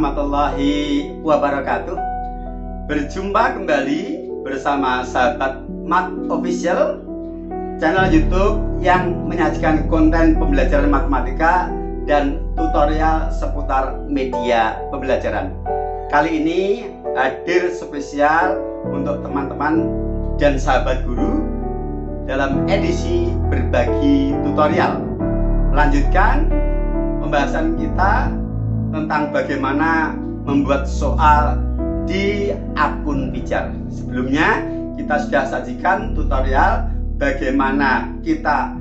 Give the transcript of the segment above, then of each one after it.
warahmatullahi wabarakatuh. Berjumpa kembali bersama sahabat Mat Official, channel YouTube yang menyajikan konten pembelajaran matematika dan tutorial seputar media pembelajaran. Kali ini hadir spesial untuk teman-teman dan sahabat guru dalam edisi berbagi tutorial. Melanjutkan pembahasan kita tentang bagaimana membuat soal di akun pijar. Sebelumnya kita sudah sajikan tutorial bagaimana kita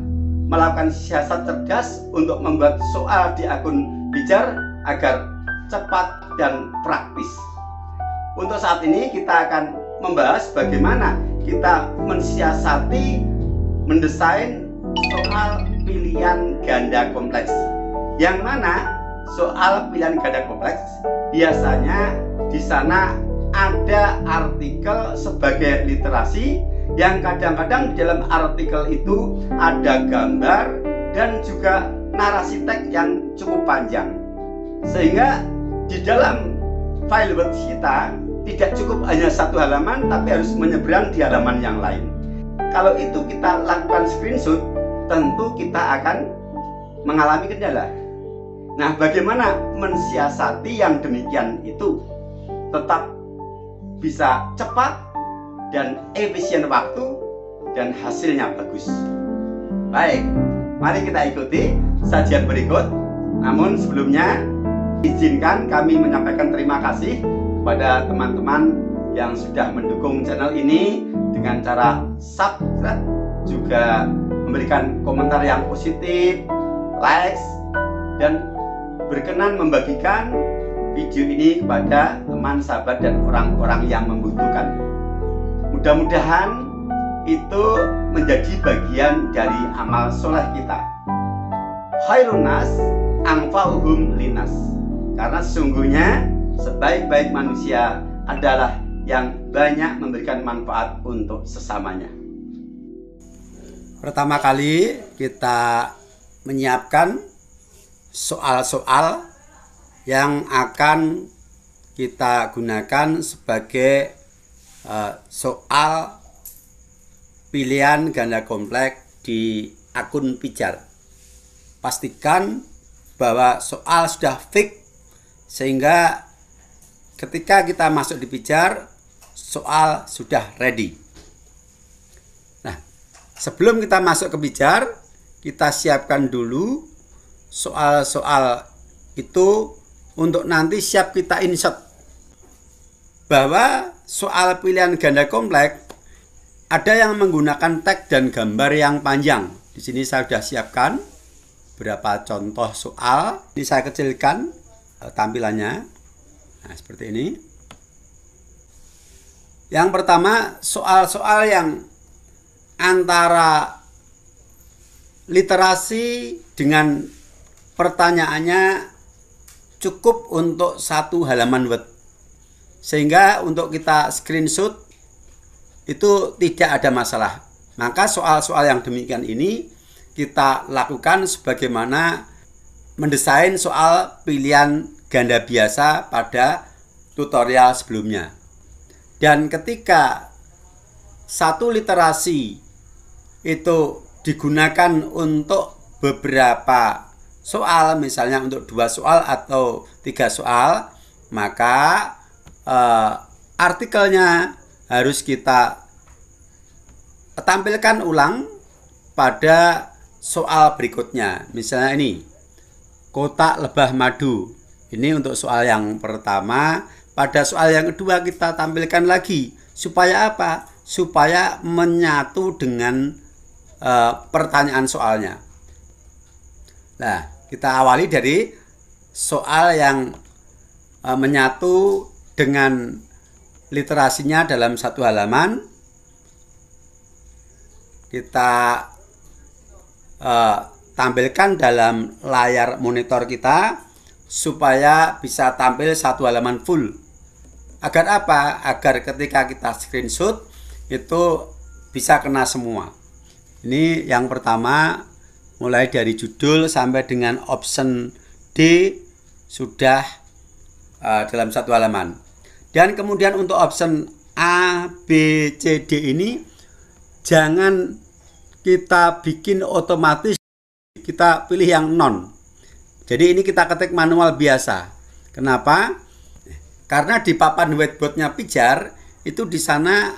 melakukan siasat cerdas untuk membuat soal di akun pijar agar cepat dan praktis. Untuk saat ini kita akan membahas bagaimana kita mensiasati mendesain soal pilihan ganda kompleks, yang mana soal pilihan ganda kompleks biasanya di sana ada artikel sebagai literasi, yang kadang-kadang di dalam artikel itu ada gambar dan juga narasi teks yang cukup panjang, sehingga di dalam file Word kita tidak cukup hanya satu halaman, tapi harus menyeberang di halaman yang lain. Kalau itu kita lakukan screenshot, tentu kita akan mengalami kendala. Nah, bagaimana mensiasati yang demikian itu tetap bisa cepat dan efisien waktu dan hasilnya bagus. Baik, mari kita ikuti sajian berikut. Namun sebelumnya izinkan kami menyampaikan terima kasih kepada teman-teman yang sudah mendukung channel ini dengan cara subscribe, juga memberikan komentar yang positif, likes, dan berkenan membagikan video ini kepada teman, sahabat, dan orang-orang yang membutuhkan. Mudah-mudahan itu menjadi bagian dari amal soleh kita. Khairun nas anfa'uhum linnas. Karena sesungguhnya sebaik-baik manusia adalah yang banyak memberikan manfaat untuk sesamanya. Pertama kali kita menyiapkan soal-soal yang akan kita gunakan sebagai soal pilihan ganda kompleks di akun pijar. Pastikan bahwa soal sudah fix, sehingga ketika kita masuk di pijar, soal sudah ready. Nah, sebelum kita masuk ke pijar, kita siapkan dulu soal-soal itu untuk nanti siap kita insert. Bahwa soal pilihan ganda kompleks ada yang menggunakan teks dan gambar yang panjang. Di sini saya sudah siapkan beberapa contoh soal. Ini saya kecilkan tampilannya. Nah, seperti ini. Yang pertama, soal-soal yang antara literasi dengan pertanyaannya cukup untuk satu halaman Word, sehingga untuk kita screenshot itu tidak ada masalah. Maka soal-soal yang demikian ini kita lakukan sebagaimana mendesain soal pilihan ganda biasa pada tutorial sebelumnya. Dan ketika satu literasi itu digunakan untuk beberapa soal, misalnya untuk 2 soal atau 3 soal, maka artikelnya harus kita tampilkan ulang pada soal berikutnya. Misalnya ini, kotak lebah madu. Ini untuk soal yang pertama. Pada soal yang kedua kita tampilkan lagi. Supaya apa? Supaya menyatu dengan pertanyaan soalnya. Nah, kita awali dari soal yang menyatu dengan literasinya dalam satu halaman. Kita tampilkan dalam layar monitor kita supaya bisa tampil satu halaman full. Agar apa? Agar ketika kita screenshot itu bisa kena semua. Ini yang pertama, mulai dari judul sampai dengan option D sudah dalam satu halaman. Dan kemudian untuk option A, B, C, D ini jangan kita bikin otomatis, kita pilih yang non. Jadi ini kita ketik manual biasa. Kenapa? Karena di papan whiteboardnya Pijar itu di sana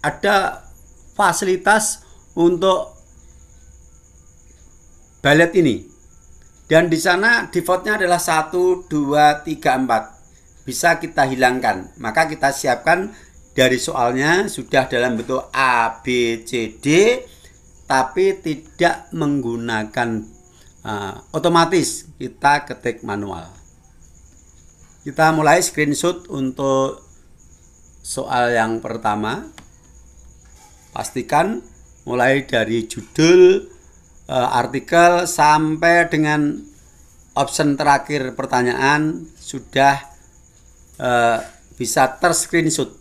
ada fasilitas untuk bullet ini. Dan di sana defaultnya adalah 1, 2, 3, 4. Bisa kita hilangkan. Maka kita siapkan dari soalnya sudah dalam bentuk A, B, C, D, tapi tidak menggunakan otomatis, kita ketik manual. Kita mulai screenshot untuk soal yang pertama. Pastikan mulai dari judul, artikel sampai dengan option terakhir pertanyaan sudah bisa terscreenshot.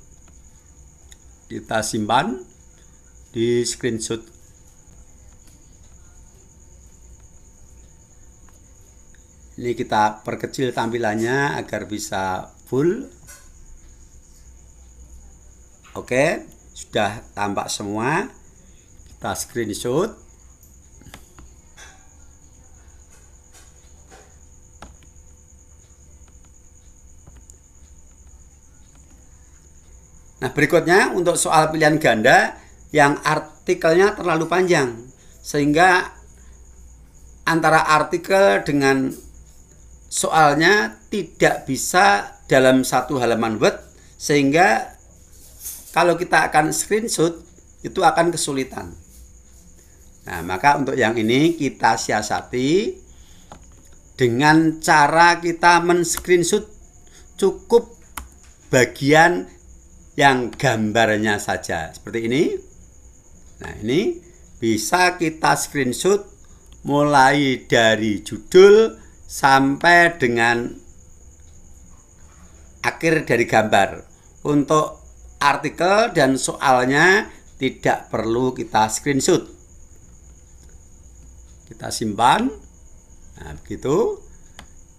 Kita simpan di screenshot. Ini kita perkecil tampilannya agar bisa full. Oke, sudah tampak semua. Kita screenshot. Nah, berikutnya untuk soal pilihan ganda yang artikelnya terlalu panjang, sehingga antara artikel dengan soalnya tidak bisa dalam satu halaman Word, sehingga kalau kita akan screenshot itu akan kesulitan. Nah, maka untuk yang ini kita siasati dengan cara kita men-screenshot cukup bagian yang gambarnya saja seperti ini. Nah, ini bisa kita screenshot mulai dari judul sampai dengan akhir dari gambar. Untuk artikel dan soalnya tidak perlu kita screenshot. Kita simpan. Nah, begitu.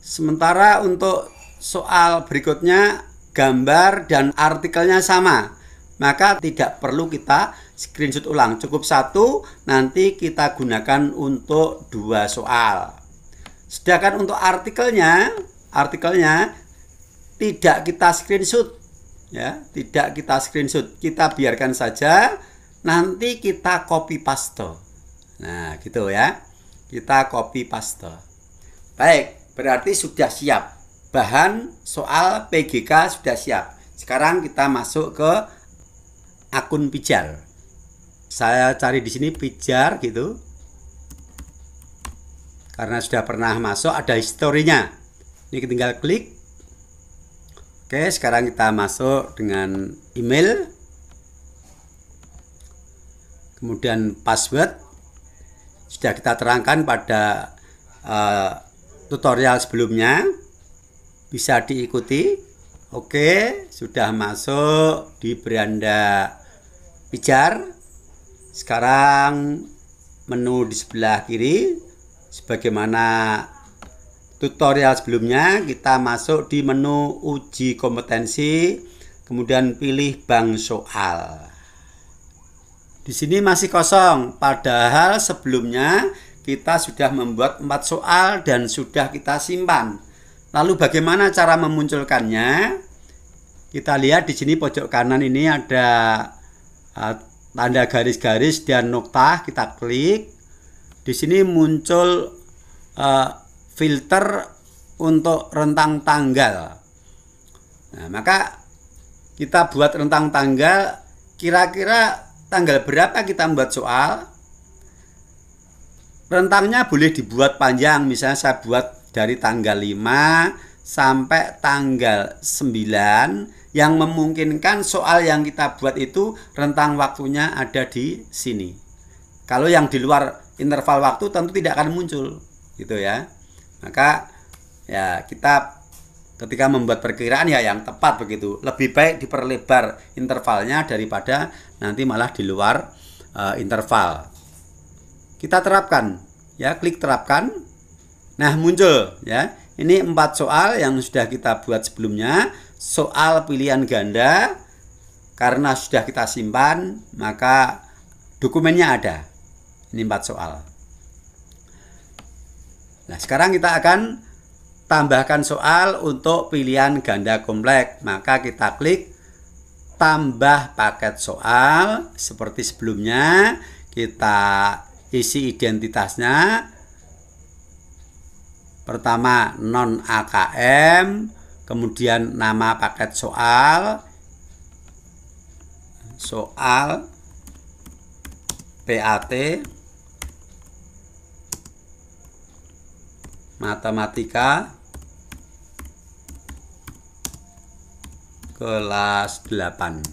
Sementara untuk soal berikutnya gambar dan artikelnya sama, maka tidak perlu kita screenshot ulang, cukup satu, nanti kita gunakan untuk 2 soal. Sedangkan untuk artikelnya tidak kita screenshot, ya, tidak kita screenshot, kita biarkan saja, nanti kita copy paste. Nah, gitu ya, kita copy paste. Baik, berarti sudah siap. Bahan soal PGK sudah siap. Sekarang kita masuk ke akun Pijar. Saya cari di sini Pijar gitu. Karena sudah pernah masuk, ada historinya. Ini tinggal klik. Oke, sekarang kita masuk dengan email. Kemudian password. Sudah kita terangkan pada tutorial sebelumnya. Bisa diikuti. Oke, sudah masuk di beranda Pijar. Sekarang menu di sebelah kiri, sebagaimana tutorial sebelumnya, kita masuk di menu uji kompetensi, kemudian pilih bank soal. Di sini masih kosong, padahal sebelumnya kita sudah membuat 4 soal dan sudah kita simpan. Lalu bagaimana cara memunculkannya? Kita lihat di sini pojok kanan ini ada tanda garis-garis dan noktah, kita klik. Di sini muncul filter untuk rentang tanggal. Nah, maka kita buat rentang tanggal, kira-kira tanggal berapa kita membuat soal. Rentangnya boleh dibuat panjang, misalnya saya buat dari tanggal 5 sampai tanggal 9, yang memungkinkan soal yang kita buat itu rentang waktunya ada di sini. Kalau yang di luar interval waktu tentu tidak akan muncul, gitu ya. Maka ya kita ketika membuat perkiraan ya yang tepat begitu. Lebih baik diperlebar intervalnya daripada nanti malah di luar interval. Kita terapkan, ya, klik terapkan. Nah, muncul ya. ini 4 soal yang sudah kita buat sebelumnya. Soal pilihan ganda, karena sudah kita simpan, maka dokumennya ada. Ini 4 soal. Nah, sekarang kita akan tambahkan soal untuk pilihan ganda kompleks. Maka kita klik tambah paket soal. Seperti sebelumnya, kita isi identitasnya. Pertama non AKM, kemudian nama paket soal, PAT, matematika, kelas 8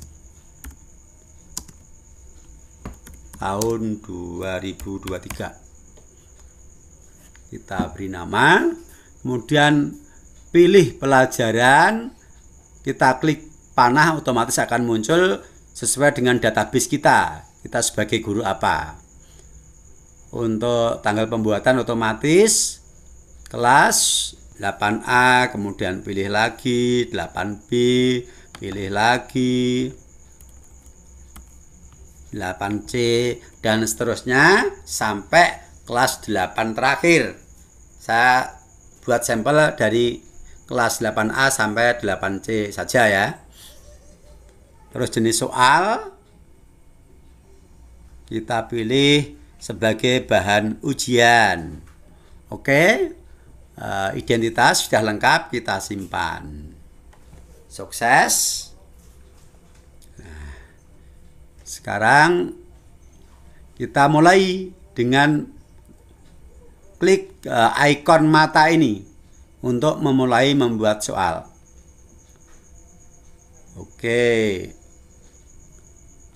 tahun 2023. Kita beri nama, kemudian pilih pelajaran, kita klik panah, otomatis akan muncul sesuai dengan database kita sebagai guru apa. Untuk tanggal pembuatan otomatis kelas 8A, kemudian pilih lagi 8B, pilih lagi 8C, dan seterusnya sampai kelas 8 terakhir. Saya buat sampel dari kelas 8A sampai 8C saja ya. Terus jenis soal kita pilih sebagai bahan ujian. Oke, identitas sudah lengkap, kita simpan. Sukses. Nah, sekarang kita mulai dengan klik ikon mata ini untuk memulai membuat soal. Oke.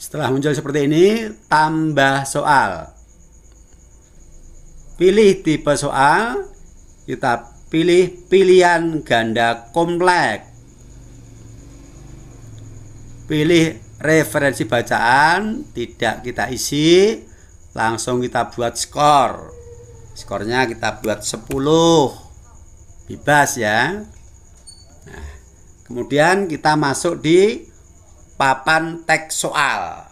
Setelah muncul seperti ini, tambah soal. Pilih tipe soal, kita pilih pilihan ganda kompleks. Pilih referensi bacaan, tidak kita isi, langsung kita buat skor. Skornya kita buat 10, bebas ya. Nah, kemudian kita masuk di papan teks soal.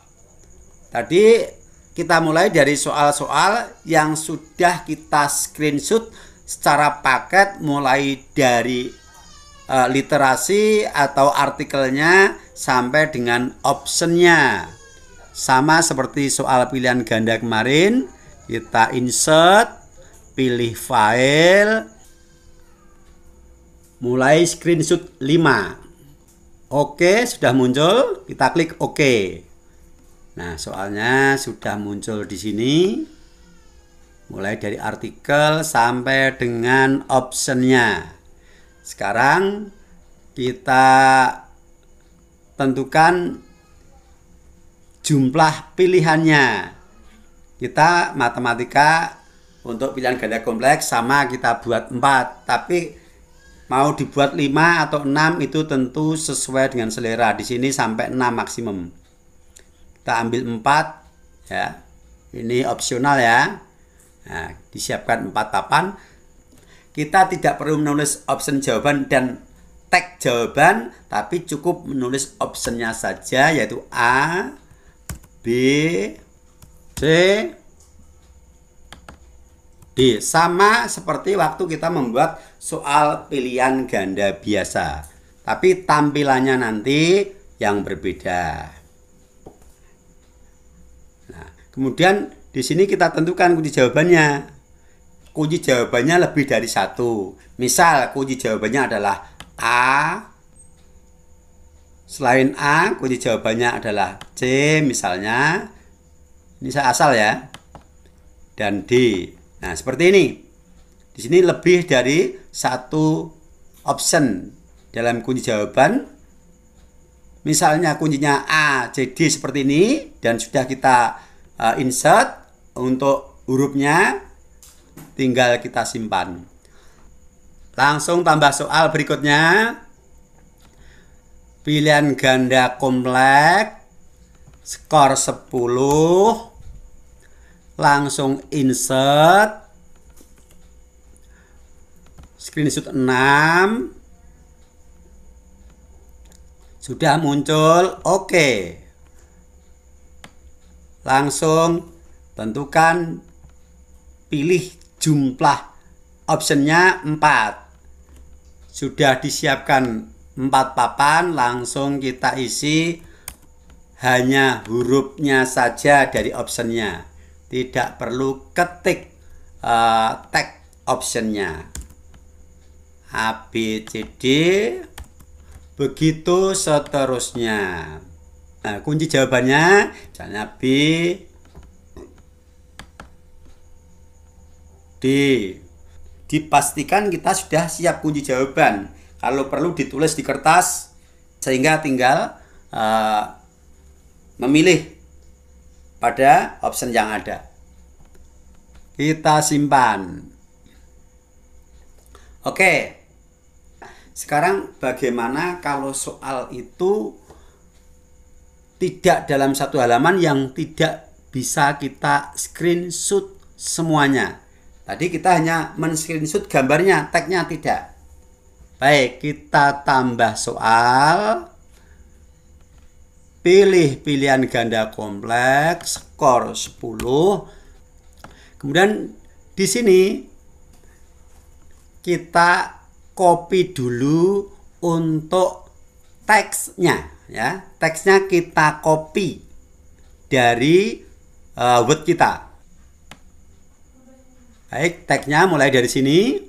Tadi kita mulai dari soal-soal yang sudah kita screenshot secara paket, mulai dari literasi atau artikelnya sampai dengan optionnya. Sama seperti soal pilihan ganda kemarin, kita insert, pilih file, mulai screenshot 5. Oke, sudah muncul, kita klik oke. Nah, soalnya sudah muncul di sini. Mulai dari artikel sampai dengan optionnya. Sekarang kita tentukan jumlah pilihannya. Kita matematika untuk pilihan ganda kompleks sama kita buat 4, tapi mau dibuat 5 atau 6 itu tentu sesuai dengan selera. Di sini sampai 6 maksimum. Kita ambil 4 ya. Ini opsional ya. Nah, disiapkan 4 papan. Kita tidak perlu menulis option jawaban dan tag jawaban, tapi cukup menulis optionnya saja, yaitu A, B, C, D. Sama seperti waktu kita membuat soal pilihan ganda biasa, tapi tampilannya nanti yang berbeda. Nah, kemudian di sini kita tentukan kunci jawabannya. Kunci jawabannya lebih dari 1. Misal kunci jawabannya adalah A. Selain A, kunci jawabannya adalah C misalnya. Ini saya asal ya. Dan D. Nah, seperti ini. Di sini lebih dari 1 option dalam kunci jawaban. Misalnya kuncinya A, C, D seperti ini, dan sudah kita insert untuk hurufnya, tinggal kita simpan. Langsung tambah soal berikutnya. Pilihan ganda kompleks, skor 10. Langsung insert screenshot 6 sudah muncul. Oke, langsung tentukan, pilih jumlah optionnya 4. Sudah disiapkan 4 papan, langsung kita isi hanya hurufnya saja dari optionnya, tidak perlu ketik tag optionnya A, B, C, D, begitu seterusnya. Nah, kunci jawabannya misalnya B, D. Dipastikan kita sudah siap kunci jawaban. Kalau perlu ditulis di kertas sehingga tinggal memilih pada option yang ada. Kita simpan. Oke. Sekarang bagaimana kalau soal itu tidak dalam satu halaman yang tidak bisa kita screenshot semuanya? Tadi kita hanya men-screenshot gambarnya, tagnya tidak. Baik, kita tambah soal. Pilih pilihan ganda kompleks, skor 10. Kemudian di sini kita copy dulu untuk teksnya, ya. Teksnya kita copy dari Word kita. Baik, teksnya mulai dari sini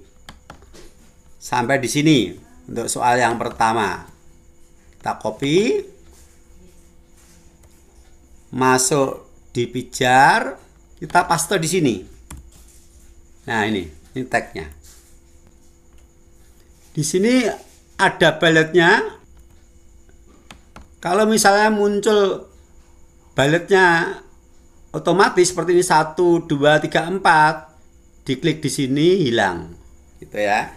sampai di sini untuk soal yang pertama. Kita copy, masuk di pijar, kita paste di sini. Nah, ini teksnya. Di sini ada baletnya. Kalau misalnya muncul baletnya otomatis seperti ini 1, 2, 3, 4, diklik di sini hilang, gitu ya.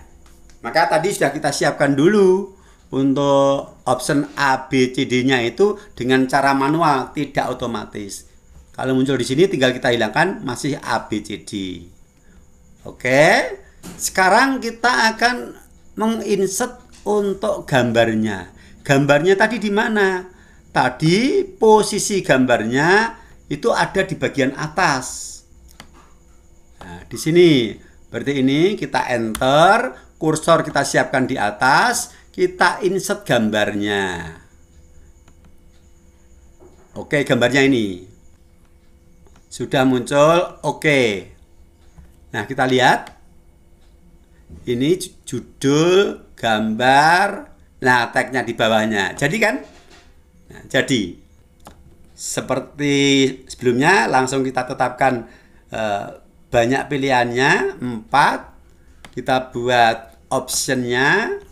Maka tadi sudah kita siapkan dulu untuk option A, B, C, D-nya itu dengan cara manual, tidak otomatis. Kalau muncul di sini tinggal kita hilangkan, masih A, B, C, D. Oke, sekarang kita akan menginsert untuk gambarnya. Gambarnya tadi di mana? Tadi posisi gambarnya itu ada di bagian atas. Nah, di sini. Berarti ini kita enter, kursor kita siapkan di atas, kita insert gambarnya. Oke, gambarnya ini. Sudah muncul, oke. Nah, kita lihat. Ini judul, gambar, nah tagnya di bawahnya. Jadi kan? Nah, jadi seperti sebelumnya, langsung kita tetapkan banyak pilihannya, 4. Kita buat optionnya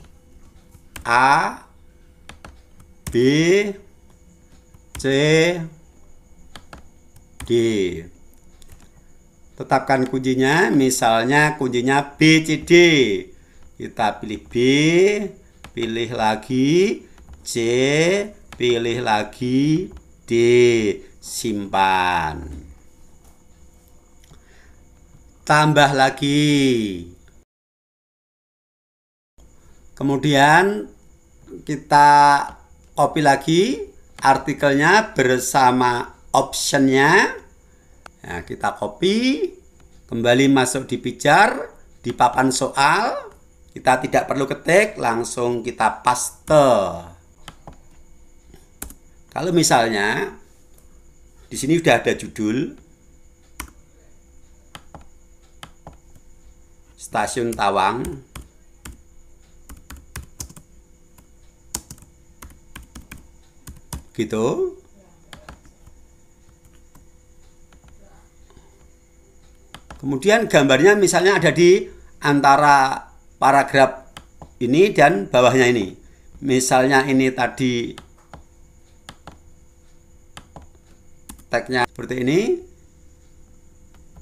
A, B, C, D. Tetapkan kuncinya, misalnya kuncinya B, C, D. Kita pilih B, pilih lagi C, pilih lagi D, simpan. Tambah lagi. Kemudian kita copy lagi artikelnya bersama optionnya. Nah, kita copy, kembali masuk di pijar, di papan soal, kita tidak perlu ketik, langsung kita paste. Kalau misalnya di sini sudah ada judul Stasiun Tawang, gitu. Kemudian gambarnya misalnya ada di antara paragraf ini dan bawahnya ini. Misalnya ini tadi tagnya seperti ini.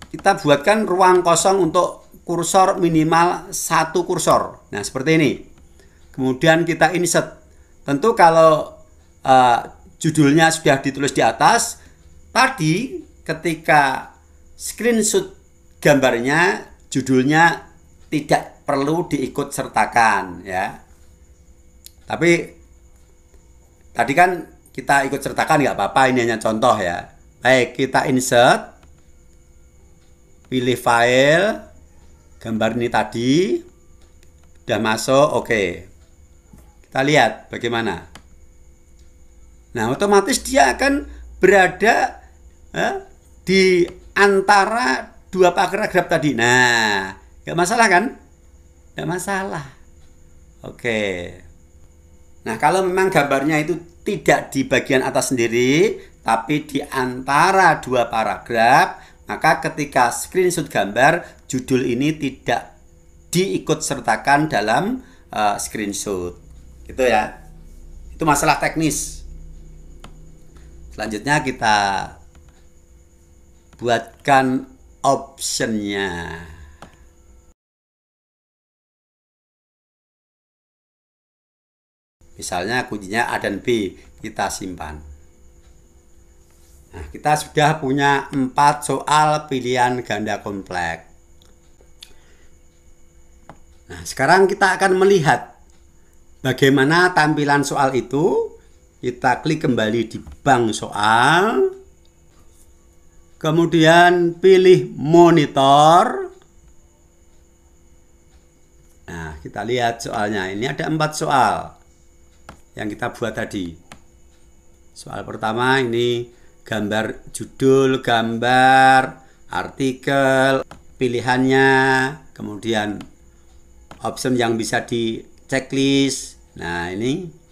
Kita buatkan ruang kosong untuk kursor minimal 1 kursor. Nah, seperti ini. Kemudian kita insert. Tentu kalau judulnya sudah ditulis di atas, tadi ketika screenshot gambarnya, judulnya tidak perlu diikut sertakan ya. Tapi tadi kan kita ikut sertakan nggak apa-apa, ini hanya contoh ya. Baik, kita insert, pilih file, gambar ini tadi, udah masuk, oke. Kita lihat bagaimana. Nah, otomatis dia akan berada di antara dua paragraf tadi. Nah, nggak masalah kan? Nggak masalah. Oke. Nah, kalau memang gambarnya itu tidak di bagian atas sendiri, tapi di antara dua paragraf, maka ketika screenshot gambar, judul ini tidak diikut sertakan dalam screenshot. Gitu ya. Itu masalah teknis. Selanjutnya kita buatkan optionnya. Misalnya kuncinya A dan B, kita simpan. Nah, kita sudah punya 4 soal pilihan ganda kompleks. Nah, sekarang kita akan melihat bagaimana tampilan soal itu. Kita klik kembali di bank soal. Kemudian pilih monitor. Nah, kita lihat soalnya. Ini ada 4 soal yang kita buat tadi. Soal pertama ini gambar judul, gambar, artikel, pilihannya, kemudian option yang bisa di checklist. Nah, ini.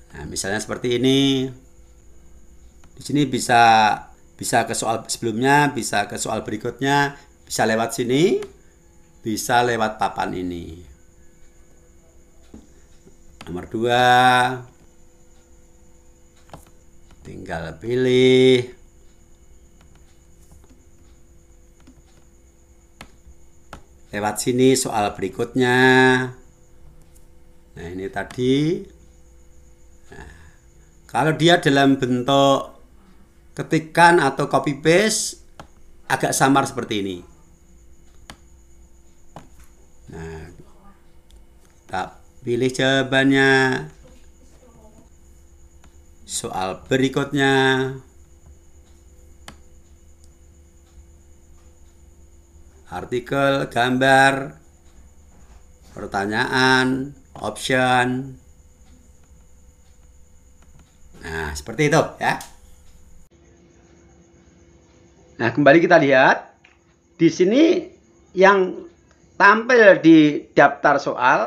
Nah, misalnya seperti ini. Di sini bisa ke soal sebelumnya, bisa ke soal berikutnya, bisa lewat sini, bisa lewat papan ini. Nomor 2, tinggal pilih. Lewat sini soal berikutnya. Nah, ini tadi. Nah, kalau dia dalam bentuk ketikan atau copy paste, agak samar seperti ini. Nah, kita pilih jawabannya. Soal berikutnya. Artikel, gambar, pertanyaan, option. Nah, seperti itu ya. Nah, kembali kita lihat. Di sini yang tampil di daftar soal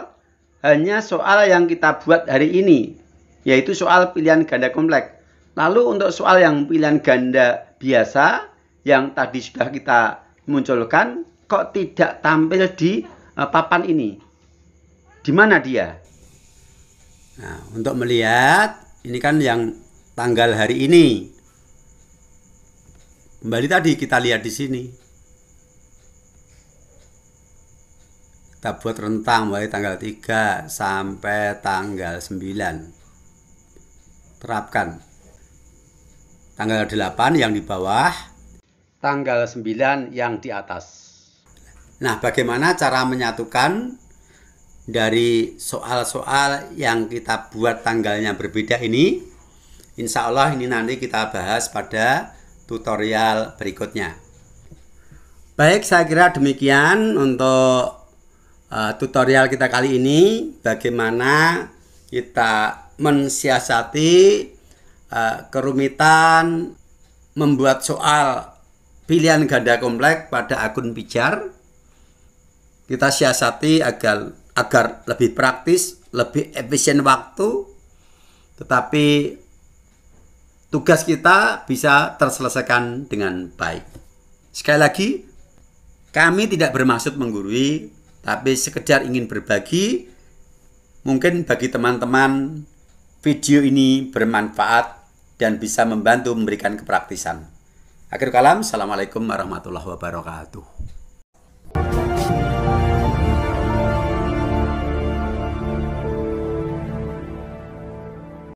hanya soal yang kita buat hari ini, yaitu soal pilihan ganda kompleks. Lalu untuk soal yang pilihan ganda biasa yang tadi sudah kita munculkan, kok tidak tampil di papan ini? Di mana dia? Nah, untuk melihat, ini kan yang tanggal hari ini. Kembali tadi kita lihat di sini. Kita buat rentang mulai tanggal 3 sampai tanggal 9. Terapkan. Tanggal 8 yang di bawah, tanggal 9 yang di atas. Nah, bagaimana cara menyatukan dari soal-soal yang kita buat tanggalnya berbeda ini? Insya Allah ini nanti kita bahas pada tutorial berikutnya. Baik, saya kira demikian untuk tutorial kita kali ini. Bagaimana kita mensiasati kerumitan membuat soal pilihan ganda kompleks pada akun Pijar. Kita siasati agar lebih praktis, lebih efisien waktu, tetapi tugas kita bisa terselesaikan dengan baik. Sekali lagi, kami tidak bermaksud menggurui, tapi sekedar ingin berbagi. Mungkin bagi teman-teman video ini bermanfaat dan bisa membantu memberikan kepraktisan. Akhir kalam, assalamualaikum warahmatullahi wabarakatuh.